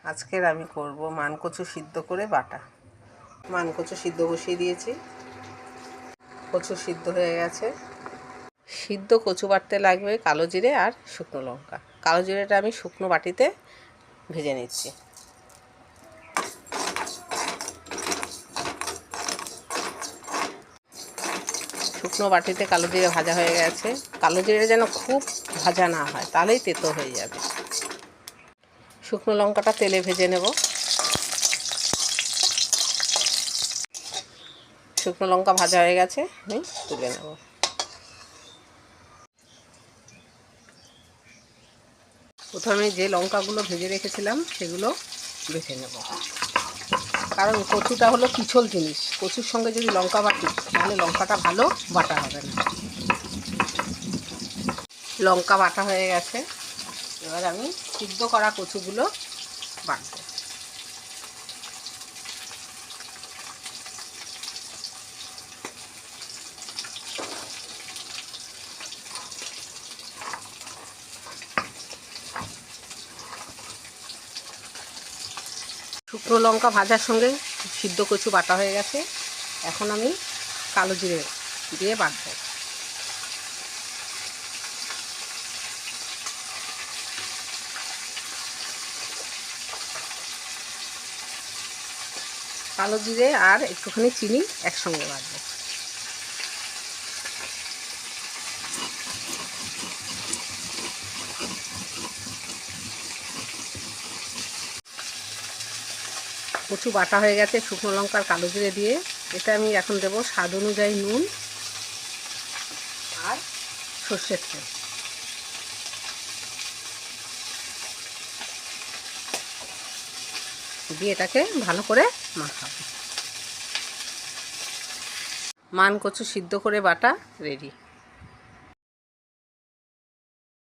আজকের আমি করব মানকচু সিদ্ধ করে বাটা। মানকচু সিদ্ধ বসিয়ে দিয়েছি, কচু সিদ্ধ হয়ে গেছে। সিদ্ধ কচু বাটতে লাগবে কালো জিরে আর শুকনো লঙ্কা। কালো জিরেটা আমি শুকনো বাটিতে ভেজে নিচ্ছি। শুকনো বাটিতে কালো জিরে ভাজা হয়ে গেছে। কালো জিরে যেন খুব ভাজা না হয়, তাহলেই তেতো হয়ে যাবে। শুকনো লঙ্কাটা তেলে ভেজে নেব। শুকনো লঙ্কা ভাজা হয়ে গেছে, আমি তুলে নেব। প্রথমে যে লঙ্কাগুলো ভেজে রেখেছিলাম সেগুলো বেছে নেব, কারণ কচুটা হলো পিছল জিনিস। কচুর সঙ্গে যদি লঙ্কা বাটি তাহলে লঙ্কাটা ভালো বাটা হবে না। লঙ্কা বাটা হয়ে গেছে, এবার আমি সিদ্ধ করা কচুগুলো বাটবো। শুকনো লঙ্কা ভাজার সঙ্গে সিদ্ধ কচু বাটা হয়ে গেছে। এখন আমি কালো জিরে দিয়ে বাটবো। কালো জিরে আর একটুখানি চিনি একসঙ্গে বাটবো। কচু বাটা হয়ে গেছে শুকনো লঙ্কার কালো জিরে দিয়ে। এটা আমি এখন দেবো স্বাদ অনুযায়ী নুন আর সর্ষের তেল। দিয়ে এটাকে ভালো করে মাখাবো। মানকচু সিদ্ধ করে বাটা রেডি।